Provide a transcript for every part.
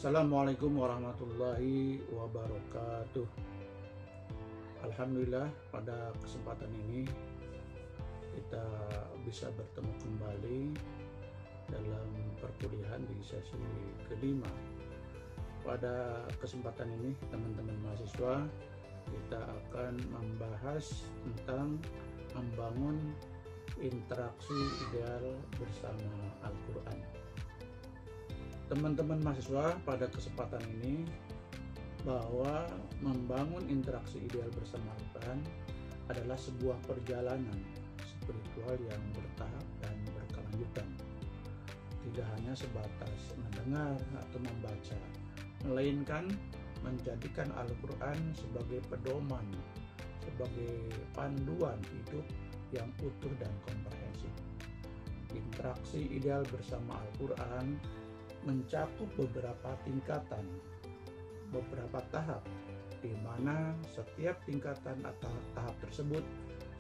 Assalamualaikum warahmatullahi wabarakatuh. Alhamdulillah, pada kesempatan ini kita bisa bertemu kembali dalam perkuliahan di sesi kelima. Pada kesempatan ini teman-teman mahasiswa, kita akan membahas tentang membangun interaksi ideal bersama Al-Quran. Teman-teman mahasiswa, pada kesempatan ini bahwa membangun interaksi ideal bersama Al-Quran adalah sebuah perjalanan spiritual yang bertahap dan berkelanjutan. Tidak hanya sebatas mendengar atau membaca, melainkan menjadikan Al-Quran sebagai pedoman, sebagai panduan hidup yang utuh dan komprehensif. Interaksi ideal bersama Al-Quran mencakup beberapa tingkatan, beberapa tahap, di mana setiap tingkatan atau tahap tersebut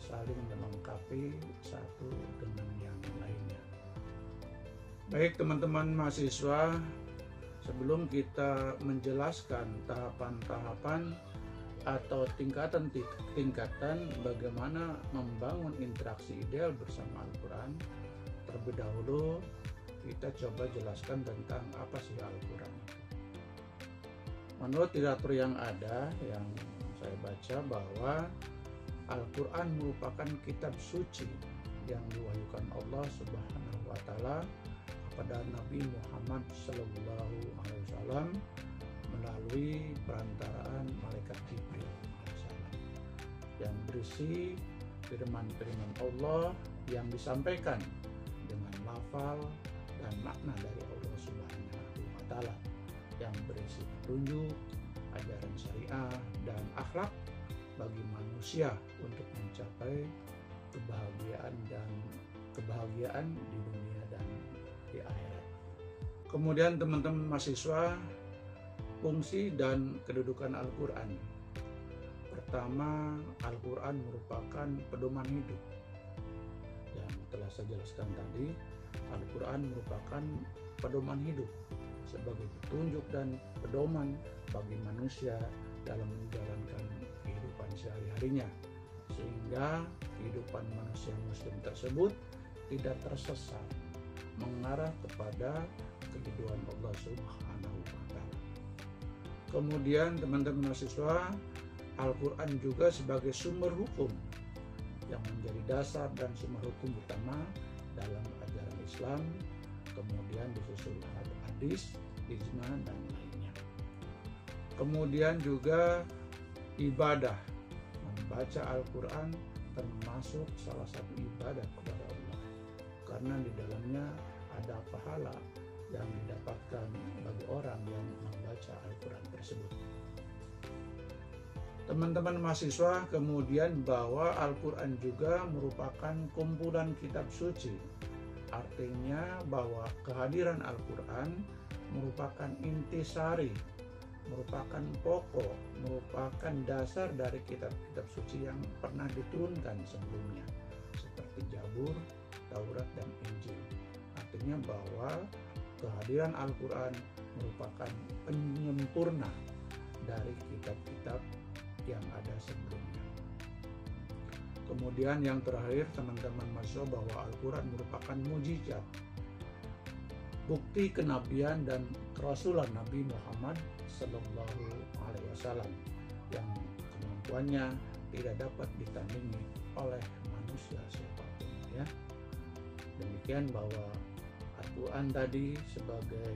saling melengkapi satu dengan yang lainnya. Baik teman-teman mahasiswa, sebelum kita menjelaskan tahapan-tahapan atau tingkatan-tingkatan bagaimana membangun interaksi ideal bersama Al-Quran, terlebih dahulu kita coba jelaskan tentang apa sih Al-Quran. Menurut literatur yang ada, yang saya baca, bahwa Al-Quran merupakan kitab suci yang diwahyukan Allah Subhanahu wa Ta'ala kepada Nabi Muhammad SAW melalui perantaraan malaikat Jibril yang berisi firman-firman Allah yang disampaikan dengan lafal dan makna dari Allah Subhanahu wa Ta'ala yang berisi petunjuk, ajaran syariah, dan akhlak bagi manusia untuk mencapai kebahagiaan di dunia dan di akhirat. Kemudian teman-teman mahasiswa, fungsi dan kedudukan Al-Quran. Pertama, Al-Quran merupakan pedoman hidup. Yang telah saya jelaskan tadi, Al-Quran merupakan pedoman hidup sebagai petunjuk dan pedoman bagi manusia dalam menjalankan kehidupan sehari-harinya, sehingga kehidupan manusia muslim tersebut tidak tersesat, mengarah kepada keridhaan Allah Subhanahu wa Ta'ala. Kemudian teman-teman mahasiswa, Al-Quran juga sebagai sumber hukum yang menjadi dasar dan sumber hukum utama dalam ajaran Islam, kemudian disusul hadis, ijma, dan lainnya. Kemudian juga ibadah, membaca Al-Quran termasuk salah satu ibadah kepada Allah, karena di dalamnya ada pahala yang didapatkan bagi orang yang membaca Al-Quran tersebut. Teman-teman mahasiswa, kemudian bahwa Al-Quran juga merupakan kumpulan kitab suci. Artinya bahwa kehadiran Al-Quran merupakan intisari, merupakan pokok, merupakan dasar dari kitab-kitab suci yang pernah diturunkan sebelumnya, seperti Zabur, Taurat, dan Injil. Artinya bahwa kehadiran Al-Quran merupakan penyempurna dari kitab-kitab yang ada sebelumnya. Kemudian yang terakhir teman-teman mahasiswa, bahwa Al-Quran merupakan mukjizat, bukti kenabian dan kerasulan Nabi Muhammad Sallallahu Alaihi Wasallam yang kemampuannya tidak dapat ditandingi oleh manusia siapapun. Ya, demikian bahwa Al-Quran tadi sebagai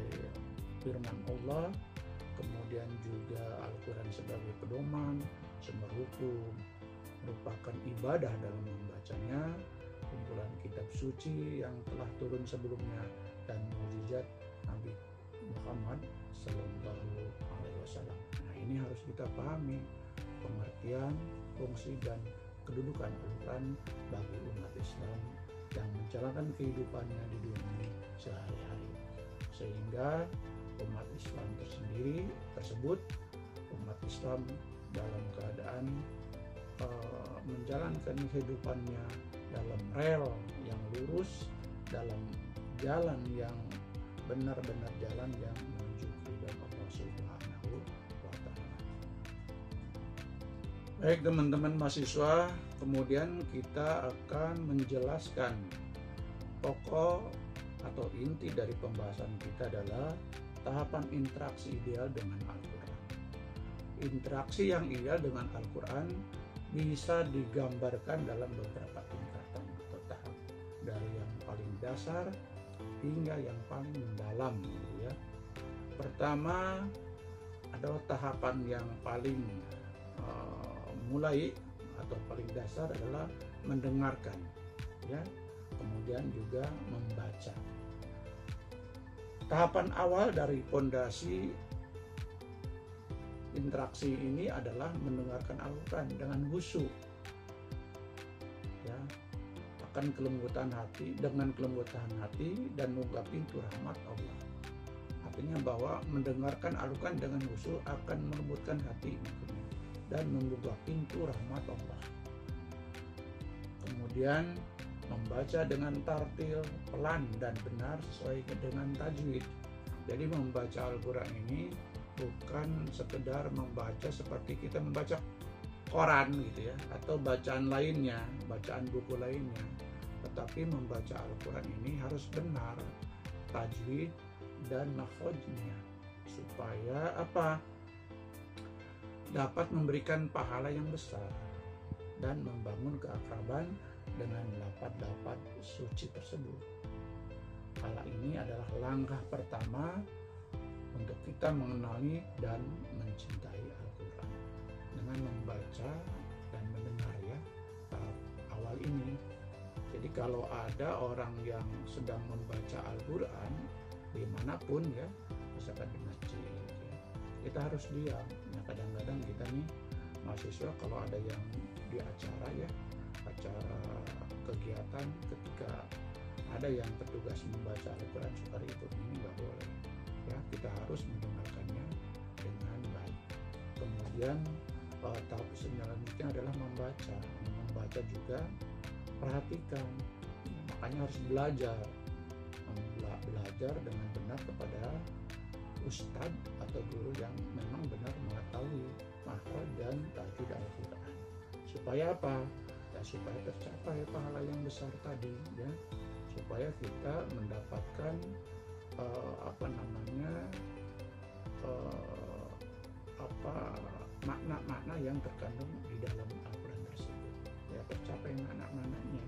firman Allah, kemudian juga Al-Quran sebagai pedoman, sumber hukum, merupakan ibadah dalam membacanya, kumpulan kitab suci yang telah turun sebelumnya, dan mukjizat Nabi Muhammad Sallallahu Alaihi Wasallam. Nah, ini harus kita pahami pengertian, fungsi, dan kedudukan Al-Quran bagi umat Islam yang menjalankan kehidupannya di dunia sehari-hari, sehingga umat Islam tersebut umat Islam dalam keadaan menjalankan kehidupannya dalam rel yang lurus, dalam jalan yang benar-benar jalan yang menuju keridhaan Allah Subhanahu wa Ta'ala. Baik teman-teman mahasiswa, kemudian kita akan menjelaskan pokok atau inti dari pembahasan kita adalah tahapan interaksi ideal dengan Al-Quran. Interaksi yang ideal dengan Al-Quran bisa digambarkan dalam beberapa tingkatan atau tahap, dari yang paling dasar hingga yang paling mendalam gitu ya. Pertama adalah tahapan yang paling mulai atau paling dasar adalah mendengarkan ya, kemudian juga membaca. Tahapan awal dari pondasi interaksi ini adalah mendengarkan Al-Quran dengan khusyuk ya, akan kelembutan hati, dengan kelembutan hati dan membuka pintu rahmat Allah. Artinya bahwa mendengarkan Al-Quran dengan khusyuk akan melembutkan hati dan membuka pintu rahmat Allah. Kemudian membaca dengan tartil, pelan dan benar sesuai dengan tajwid. Jadi membaca Al-Quran ini bukan sekedar membaca seperti kita membaca koran gitu ya, atau bacaan lainnya, bacaan buku lainnya. Tetapi membaca Al-Quran ini harus benar tajwid dan makhrajnya, supaya apa? Dapat memberikan pahala yang besar dan membangun keakraban dengan lafaz-lafaz suci tersebut. Hal ini adalah langkah pertama untuk kita mengenali dan mencintai Al-Quran dengan membaca dan mendengar ya tahap awal ini. Jadi kalau ada orang yang sedang membaca Al-Quran dimanapun ya, misalkan di masjid ya, kita harus diam. Nah, kadang-kadang kita nih mahasiswa kalau ada yang di acara ya, acara kegiatan, ketika ada yang bertugas membaca Al-Quran suka ikut, ini nggak boleh ya, kita harus mendengarkannya dengan baik. Kemudian tahap selanjutnya adalah membaca juga perhatikan, makanya harus belajar dengan benar kepada ustadz atau guru yang memang benar mengetahui makhraj dan tajwid Al-Quran. Supaya apa? Ya, supaya tercapai pahala yang besar tadi ya, supaya kita mendapatkan makna-makna yang terkandung di dalam Al-Quran tersebut ya, tercapai makna-maknanya.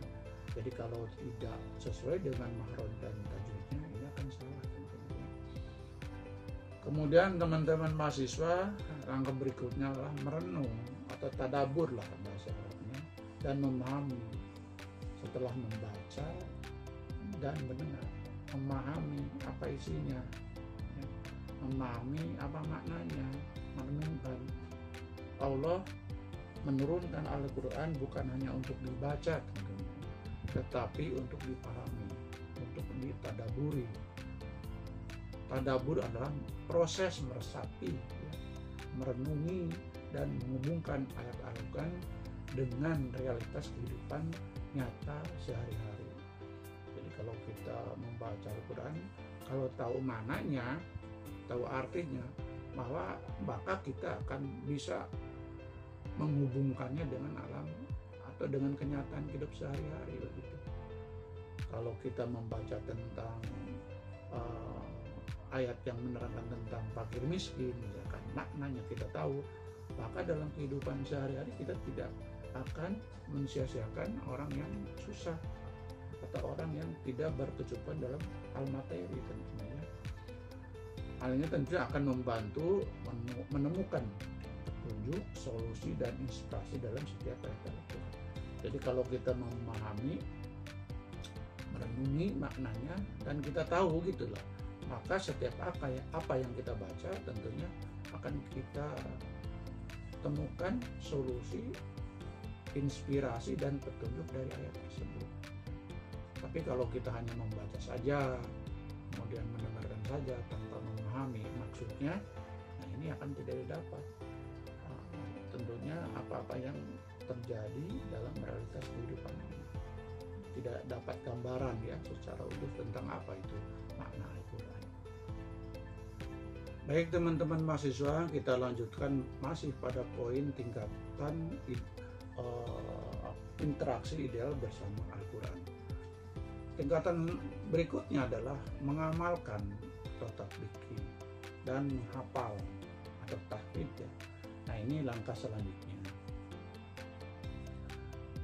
Jadi kalau tidak sesuai dengan makhraj dan tajwidnya, ini akan salah tentunya. Kemudian teman-teman mahasiswa, langkah berikutnya adalah merenung atau tadabbur lah bahasa Arabnya, dan memahami setelah membaca dan mendengar, memahami apa isinya ya, memahami apa maknanya, merenungkan. Allah menurunkan Al-Quran bukan hanya untuk dibaca tentunya, tetapi untuk dipahami, untuk ditadaburi. Tadabbur adalah proses meresapi ya, merenungi dan menghubungkan ayat Al-Quran dengan realitas kehidupan nyata sehari-hari. Jadi kalau kita membaca Al-Quran, kalau tahu maknanya, tahu artinya, maka kita akan bisa menghubungkannya dengan alam atau dengan kenyataan hidup sehari-hari begitu. Kalau kita membaca tentang ayat yang menerangkan tentang fakir miskin, misalkan maknanya kita tahu, maka dalam kehidupan sehari-hari kita tidak akan mensia-siakan orang yang susah atau orang yang tidak berkecukupan dalam hal materi tentunya ya. Hal ini tentunya akan membantu menemukan petunjuk, solusi dan inspirasi dalam setiap ayat Al-Quran. Jadi kalau kita memahami, merenungi maknanya dan kita tahu gitulah, maka setiap apa yang kita baca tentunya akan kita temukan solusi, inspirasi dan petunjuk dari ayat tersebut. Tapi kalau kita hanya membaca saja, kemudian mendengarkan saja tanpa memahami maksudnya, nah ini akan tidak didapat tentunya apa-apa yang terjadi dalam realitas kehidupan ini. Tidak dapat gambaran ya secara utuh tentang apa itu makna Al-Quran. Baik teman-teman mahasiswa, kita lanjutkan masih pada poin tingkatan interaksi ideal bersama Al-Quran. Tingkatan berikutnya adalah mengamalkan atau tatbiki dan menghafal atau tahfidz ya. Nah, ini langkah selanjutnya.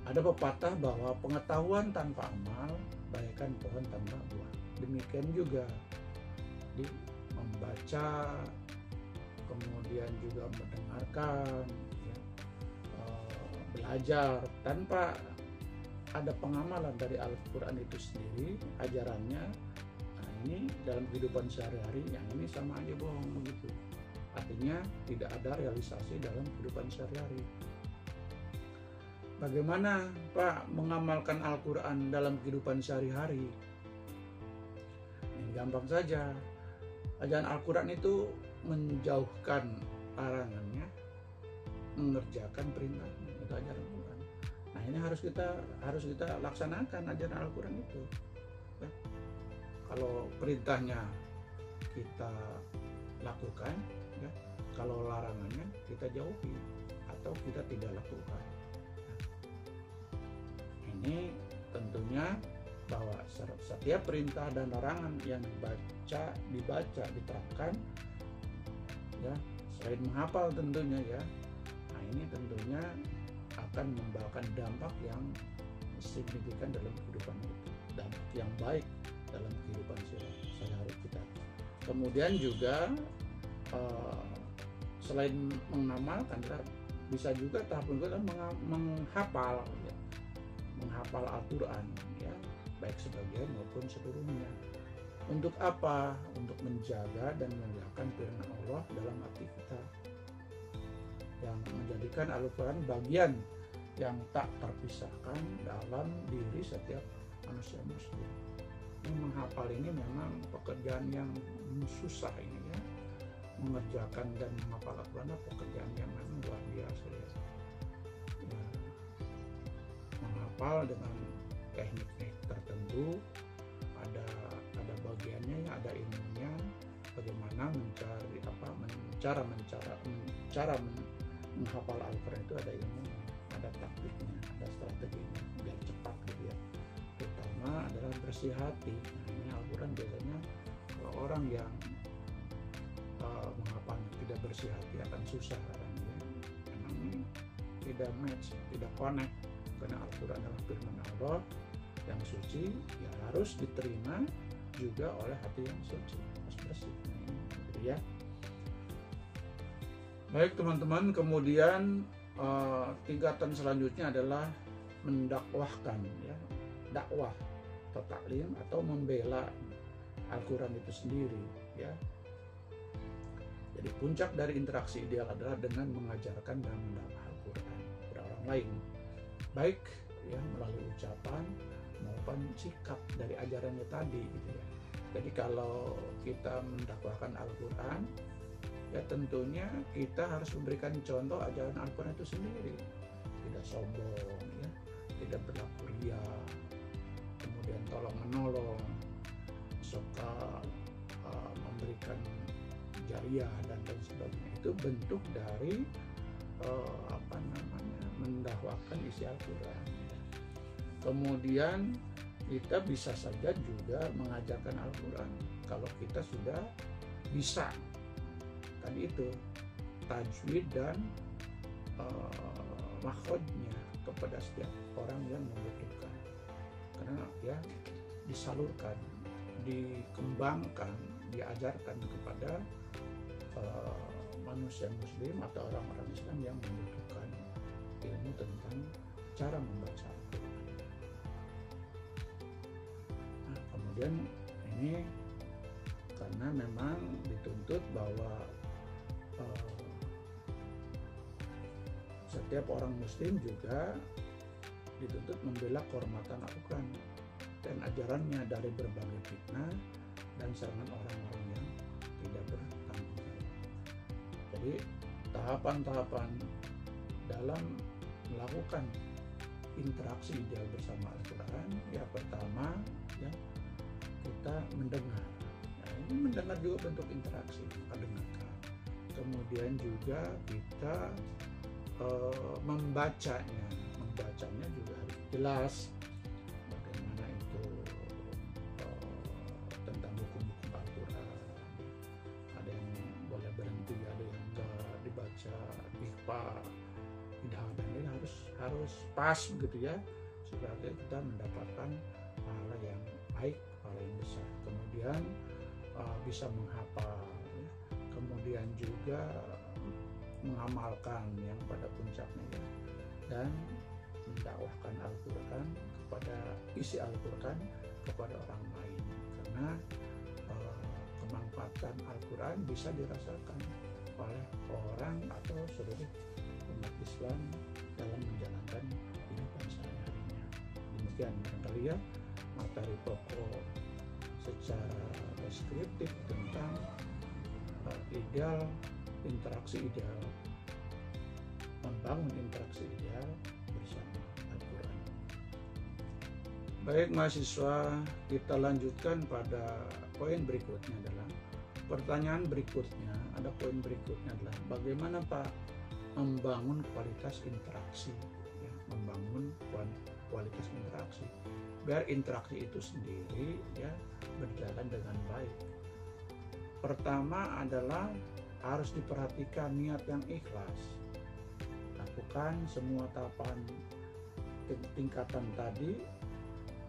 Ada pepatah bahwa pengetahuan tanpa amal bagaikan pohon tanpa buah. Demikian juga di membaca, kemudian juga mendengarkan, ya, belajar tanpa ada pengamalan dari Al-Quran itu sendiri, ajarannya. Nah, ini dalam kehidupan sehari-hari, yang ini sama aja bohong begitu. Artinya tidak ada realisasi dalam kehidupan sehari-hari. Bagaimana Pak mengamalkan Al-Quran dalam kehidupan sehari-hari? Ini gampang saja. Ajaran Al-Quran itu menjauhkan larangannya, mengerjakan perintahnya. Itu ajaran Al-Quran. Nah, ini harus kita laksanakan ajaran Al-Quran itu. Ya. Kalau perintahnya kita lakukan, ya. Kalau larangannya kita jauhi atau kita tidak lakukan. Ini tentunya bahwa setiap perintah dan larangan yang dibaca, diterapkan, ya, selain menghafal tentunya ya. Nah, ini tentunya akan membawakan dampak yang signifikan dalam kehidupan kita, dampak yang baik dalam kehidupan sehari-hari kita. Kemudian juga selain mengamalkan, kita bisa juga tahap berikutnya menghafal, ya. Menghafal Al-Quran, ya, baik sebagian maupun seluruhnya. Untuk apa? Untuk menjaga dan memuliakan firman Allah dalam hati kita, yang menjadikan Al-Quran bagian yang tak terpisahkan dalam diri setiap manusia muslim. Menghafal ini memang pekerjaan yang susah ini ya. Mengerjakan dan menghafal Al-Quran adalah pekerjaan yang memang luar biasa ya. Menghafal dengan teknik tertentu, ada bagiannya ya, ada ilmunya, bagaimana cara menghafal Al-Quran itu ada ilmunya, ada taktiknya, ada strateginya biar cepat gitu ya. Terutama adalah bersih hati. Nah, ini Al-Quran biasanya kalau orang yang menghafalnya tidak bersih hati akan susah kan ya. Memang ini tidak match, tidak connect, karena Al-Quran adalah firman Allah yang suci, ya harus diterima juga oleh hati yang suci, harus bersih. Nah, ini gitu ya. Baik teman-teman, kemudian tingkatan selanjutnya adalah mendakwahkan ya, dakwah atau taklim atau membela Al-Quran itu sendiri ya. Jadi puncak dari interaksi ideal adalah dengan mengajarkan dan mendakwah Al-Quran kepada orang lain, baik ya melalui ucapan maupun sikap dari ajarannya tadi gitu ya. Jadi kalau kita mendakwahkan Al-Quran, ya tentunya kita harus memberikan contoh ajaran Al-Quran itu sendiri, tidak sombong ya, tidak berlaku ria, kemudian tolong menolong, suka memberikan jariah dan lain sebagainya. Itu bentuk dari mendakwahkan isi Al-Quran ya. Kemudian kita bisa saja juga mengajarkan Al-Quran kalau kita sudah bisa tadi itu tajwid dan makhrajnya kepada setiap orang yang membutuhkan, karena ya disalurkan, dikembangkan, diajarkan kepada manusia muslim atau orang-orang Islam yang membutuhkan ilmu tentang cara membaca Al-Quran. Nah, kemudian ini karena memang dituntut bahwa setiap orang muslim juga dituntut membela kehormatan Al-Quran dan ajarannya dari berbagai fitnah dan serangan orang-orang yang tidak bertanggung jawab. Jadi tahapan-tahapan dalam melakukan interaksi ideal bersama Al-Quran, ya pertama ya kita mendengar. Nah, ini Ini mendengar juga bentuk interaksi, maka dengarkan. Kemudian juga kita membacanya juga harus jelas bagaimana itu tentang hukum-hukum Al-Quran. Ada yang boleh berhenti, ada yang enggak dibaca ikhfa, dan ini harus pas begitu ya, supaya kita mendapatkan pahala yang baik, pahala yang besar. Kemudian bisa menghafal ya. Kemudian juga mengamalkan yang pada puncaknya ya, dan mendakwahkan Al-Quran kepada isi Al-Quran kepada orang lain, karena kemanfaatan Al-Quran bisa dirasakan oleh orang atau seluruh umat Islam dalam menjalankan kehidupan sehari-harinya. Demikian barangkali ya materi pokok secara deskriptif tentang ideal, interaksi ideal, membangun interaksi ideal bersama Al-Quran. Baik mahasiswa, kita lanjutkan pada poin berikutnya adalah pertanyaan berikutnya. Ada poin berikutnya adalah bagaimana Pak membangun kualitas interaksi ya, membangun kualitas interaksi biar interaksi itu sendiri ya berjalan dengan baik. Pertama adalah harus diperhatikan niat yang ikhlas. Lakukan semua tahapan tingkatan tadi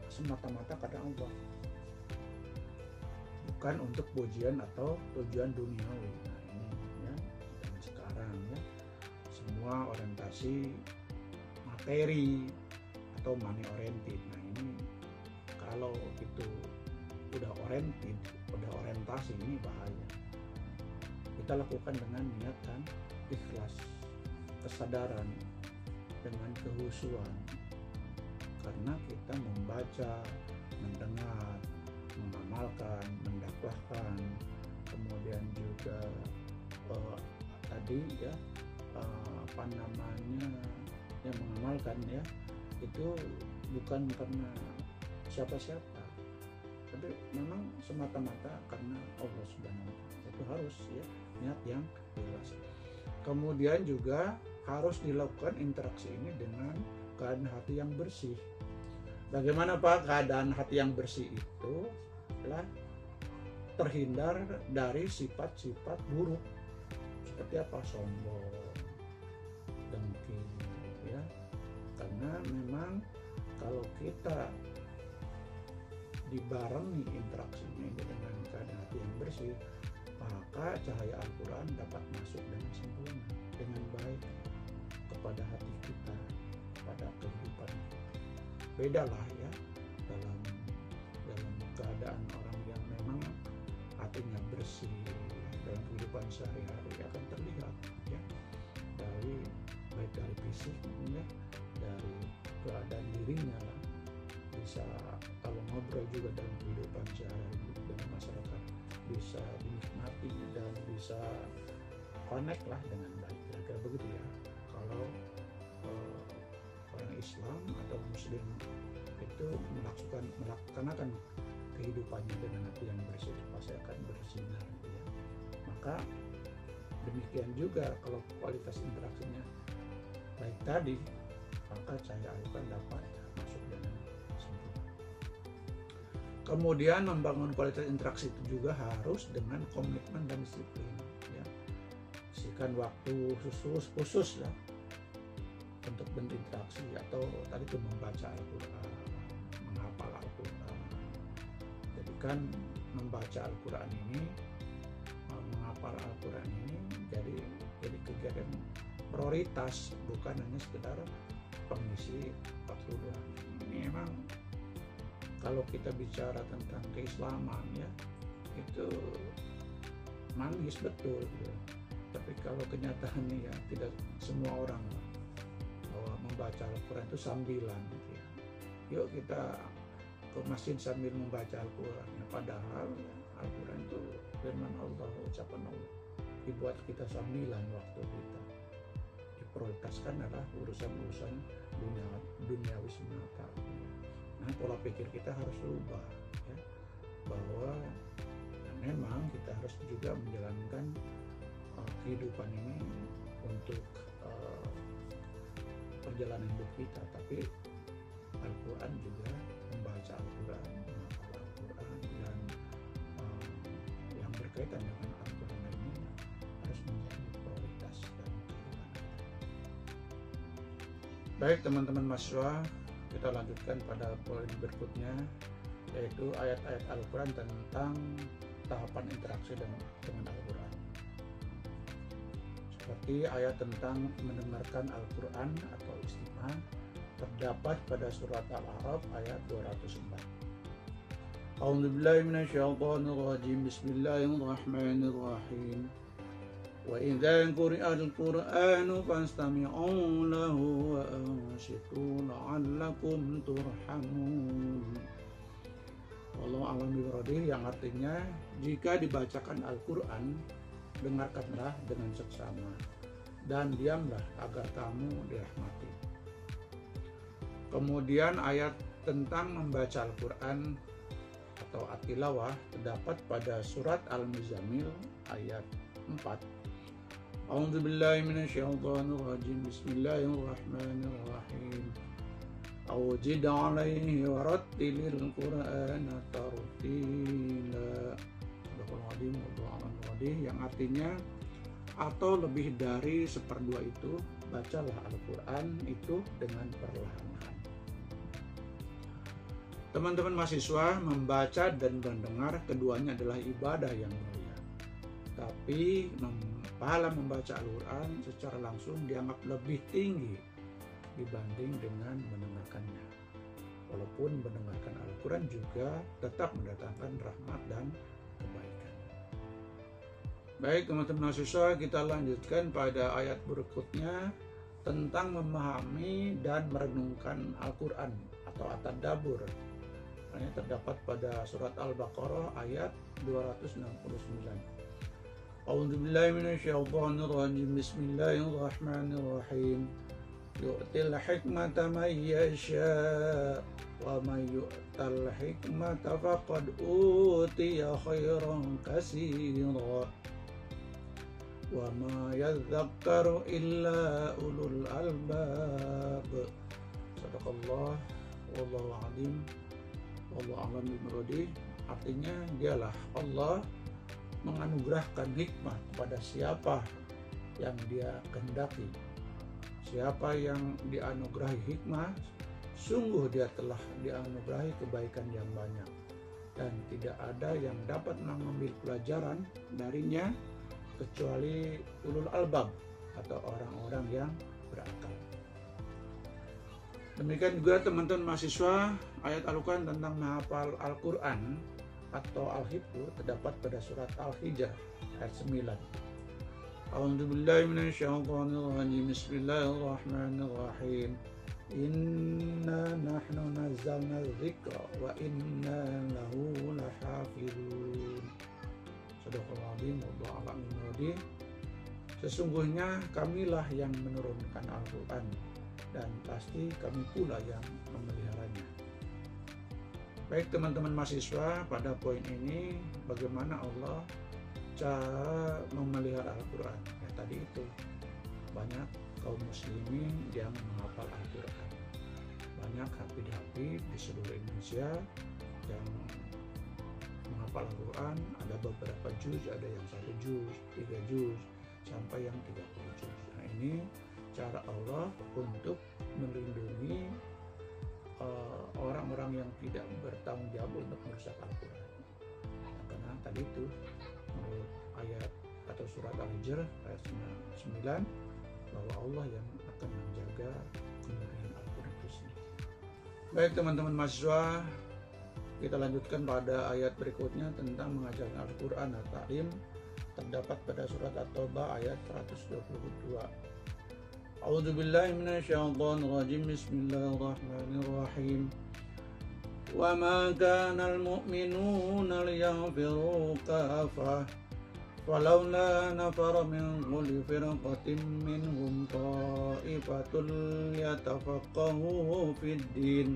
semata-mata karena Allah, bukan untuk pujian atau tujuan duniawi. Nah ini ya, dan sekarang ya semua orientasi materi atau money oriented. Nah ini kalau itu udah orientasi ini bahaya. Kita lakukan dengan niat dan ikhlas, kesadaran, dengan kehusuan, karena kita membaca, mendengar, mengamalkan, mendakwahkan, kemudian juga tadi ya yang mengamalkan ya itu bukan karena siapa-siapa, tapi memang semata-mata karena Allah Subhanahu wa Ta'ala. Itu harus ya niat yang jelas. Kemudian juga harus dilakukan interaksi ini dengan keadaan hati yang bersih. Bagaimana Pak keadaan hati yang bersih itu? Adalah terhindar dari sifat-sifat buruk seperti apa? Sombong, dengki ya. Karena memang kalau kita dibarengi interaksinya dengan keadaan hati yang bersih, maka cahaya Al-Quran dapat masuk dengan sempurna, dengan baik kepada hati kita, pada kehidupan kita. Bedalah ya dalam keadaan orang yang memang hatinya bersih dalam kehidupan sehari-hari akan terlihat ya dari baik dari fisiknya, dari keadaan dirinya lah, bisa kalau ngobrol juga dalam kehidupan sehari-hari dengan masyarakat bisa dinikmati dan bisa connect lah dengan baik, kira-kira begitu ya. Kalau orang Islam atau Muslim itu melaksanakan kehidupannya dengan hati yang bersih, pasti akan bersinar ya. Maka demikian juga kalau kualitas interaksinya baik tadi, maka cahaya Al-Quran dapat masuk dengan sempurna. Kemudian membangun kualitas interaksi itu juga harus dengan komitmen dan disiplin ya. Sisihkan waktu khusus ya untuk berinteraksi, atau tadi itu membaca Al-Quran, menghafal Al-Quran. Jadi kan membaca Al-Quran ini, menghafal Al-Quran ini jadi kegiatan prioritas, bukan hanya sekedar pengisi waktu doang. Ini memang kalau kita bicara tentang keislaman ya itu manis betul gitu. Tapi kalau kenyataannya ya tidak semua orang bahwa membaca Al-Quran itu sambilan gitu ya. Yuk kita ke masjid sambil membaca Al-Quran ya, padahal ya, Al-Quran itu firman Allah, ucapan Allah, dibuat kita sambilan waktu kita. Diprioritaskan adalah urusan-urusan duniawi semata. Nah, pola pikir kita harus berubah ya, bahwa yang memang kita harus juga menjalankan kehidupan ini untuk perjalanan hidup kita, tapi Al-Quran juga, membaca Al-Quran, menghafal Al-Quran, dan yang berkaitan dengan Al-Quran ini harus menjadi prioritas dalam kehidupan kita. Baik teman-teman mahasiswa, kita lanjutkan pada poin berikutnya, yaitu ayat-ayat Al-Quran tentang tahapan interaksi dengan Al-Quran. Seperti ayat tentang mendengarkan Al-Quran atau istimah terdapat pada surat Al-A'raf ayat 204. A'udzubillahi minasyaitonirrajim. Bismillahirrahmanirrahim. Wa idza quri'al Qur'anu fastami'u lahu wa ansitu la'allakum turhamun. Wallahu a'lam bishawab, yang artinya jika dibacakan Al-Quran, dengarkanlah dengan seksama dan diamlah agar kamu dirahmati. Kemudian ayat tentang membaca Al-Quran atau at-tilawah terdapat pada surat Al-Muzammil ayat 4. A'udzubillahi minasyaitonirrajim. Bismillahirrahmanirrahim. Awjid 'alaihi warattilil Qur'ana tartila. Yang artinya atau lebih dari seperdua itu, bacalah Al-Quran itu dengan perlahan-lahan. Teman-teman mahasiswa, membaca dan mendengar keduanya adalah ibadah yang mulia. Tapi pahala membaca Al-Quran secara langsung dianggap lebih tinggi dibanding dengan mendengarkannya. Walaupun mendengarkan Al-Quran juga tetap mendatangkan rahmat dan kebaikan. Baik teman-teman mahasiswa, kita lanjutkan pada ayat berikutnya tentang memahami dan merenungkan Al-Quran atau at-tadabbur. Ini terdapat pada surat Al-Baqarah ayat 269. A'udzubillahi minasyaitonirrajim. Bismillahirrahmanirrahim. Yu'til hikmata man yasha' wa man yu'tal hikmata faqad utiya khairan katsira wa ma yadhakkaru illa ulul albab. Sadaqallah wallahu a'lam. Wallahu a'lam bishawab. Artinya dialah Allah menganugerahkan hikmah kepada siapa yang dia kehendaki. Siapa yang dianugerahi hikmah, sungguh dia telah dianugerahi kebaikan yang banyak, dan tidak ada yang dapat mengambil pelajaran darinya kecuali ulul albab atau orang-orang yang berakal. Demikian juga teman-teman mahasiswa, ayat Al-Quran tentang menghafal Al-Quran atau Al-Hifdz terdapat pada surat Al-Hijr ayat 9. A'udzubillahi minasyaitonirrajim. Bismillahirrahmanirrahim. Inna nahnu nazzalna dzikra wa inna lahu lahafizun. Sadaqallahul adzim. Sesungguhnya kamilah yang menurunkan Al-Quran dan pasti kami pula yang memeliharanya. Baik teman-teman mahasiswa, pada poin ini bagaimana Allah cara memelihara Al-Quran. Ya tadi itu, banyak kaum muslimin yang menghafal Al-Quran. Banyak hafid-hafid di seluruh Indonesia yang menghafal Al-Quran. Ada beberapa juz, ada yang 1 juz, 3 juz, sampai yang 30 juz. Nah ini cara Allah untuk melindungi orang-orang yang tidak bertanggung jawab untuk merusak Al-Quran. Nah, karena tadi itu menurut ayat atau surat Al-Hijr ayat 9 bahwa Allah yang akan menjaga kemurnian Al-Quran itu sendiri. Baik teman-teman mahasiswa, kita lanjutkan pada ayat berikutnya tentang mengajarkan Al-Quran atau ta'lim, terdapat pada surat At-Taubah ayat 122. A'udzubillahi minasyaitonirrajim. Bismillahirrahmanirrahim. Wa ma kana al-mu'minuna liyanfiru kafah falawla nafara min kulli firqatin minhum ta'ifatun yatafaqahu fid din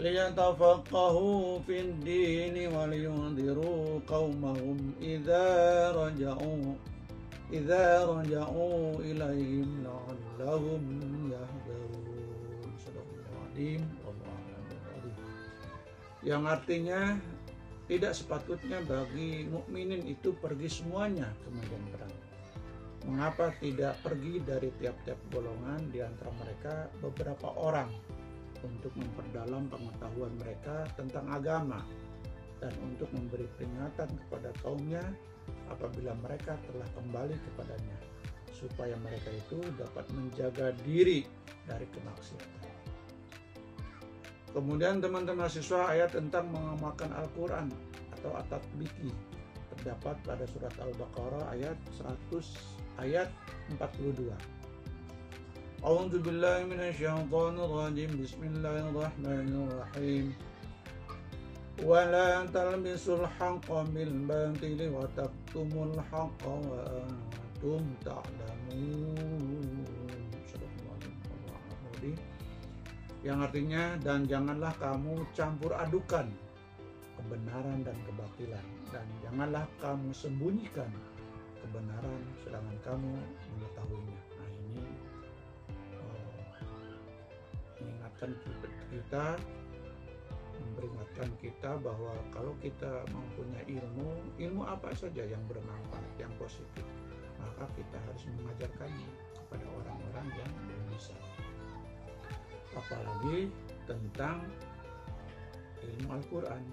liyatafaqahu fid dini wa liyunziru qaumahum idza raja'u ilaihim la'allahum yahdharun. Shadaqallahu adzim. Wallahu a'lam. Yang artinya tidak sepatutnya bagi mukminin itu pergi semuanya ke medan perang. Mengapa tidak pergi dari tiap-tiap golongan, di antara mereka beberapa orang, untuk memperdalam pengetahuan mereka tentang agama dan untuk memberi peringatan kepada kaumnya apabila mereka telah kembali kepadanya, supaya mereka itu dapat menjaga diri dari kemaksiatan. Kemudian teman-teman mahasiswa, ayat tentang mengamalkan Al-Quran atau at-tatbiki terdapat pada surat Al-Baqarah ayat 42. A'udzu billahi minasyaitonir rajim. Bismillahirrahmanirrahim. Wa la talbisul haqqo bil batili wa taktumul haqqo wa antum ta'lamun. Yang artinya, dan janganlah kamu campur adukan kebenaran dan kebatilan, dan janganlah kamu sembunyikan kebenaran sedangkan kamu mengetahuinya. Nah, ini mengingatkan kita, memperingatkan kita bahwa kalau kita mempunyai ilmu apa saja yang bermanfaat, yang positif, maka kita harus mengajarkannya kepada orang-orang yang belum bisa. Apalagi tentang ilmu Al-Quran,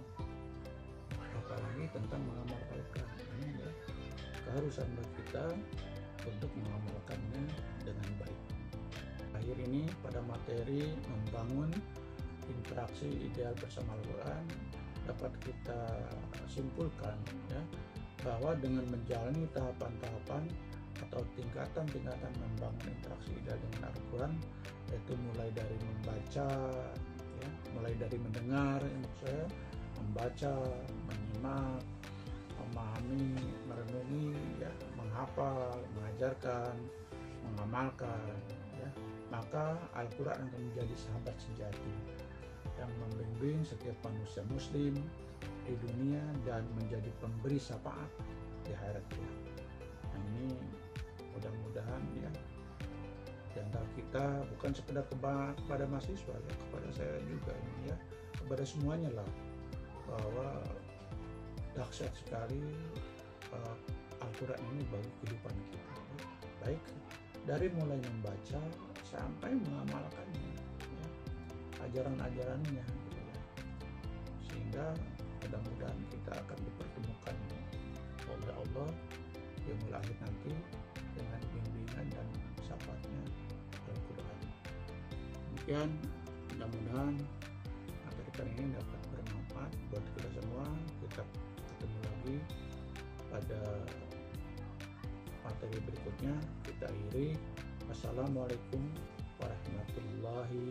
apalagi tentang mengamalkan Al-Quran. Ini ya keharusan bagi kita untuk mengamalkannya dengan baik. Akhir ini pada materi membangun interaksi ideal bersama Al-Quran, dapat kita simpulkan ya, bahwa dengan menjalani tahapan-tahapan atau tingkatan-tingkatan membangun interaksi ideal dengan Al-Quran, yaitu mulai dari membaca ya, mulai dari mendengar, saya membaca, menyimak, memahami, merenungi ya, menghafal, mengajarkan, mengamalkan ya, maka Al-Quran akan menjadi sahabat sejati yang membimbing setiap manusia muslim di dunia dan menjadi pemberi syafaat di akhirat kelak. Nah, ini mudah-mudahan ya di antara kita, bukan sekedar kepada mahasiswa ya, kepada saya juga ini ya, kepada semuanya lah, bahwa dahsyat sekali Al-Quran ini bagi kehidupan kita ya. Baik dari mulai membaca sampai mengamalkannya ya, ajaran-ajarannya gitu ya. Sehingga mudah-mudahan kita akan dipertemukan oleh Allah di akhir nanti dengan bimbingan dan syafaatnya Al-Quran. Demikian, mudah-mudahan materi kali ini dapat bermanfaat buat kita semua. Kita ketemu lagi pada materi berikutnya. Kita akhiri. Wassalamualaikum warahmatullahi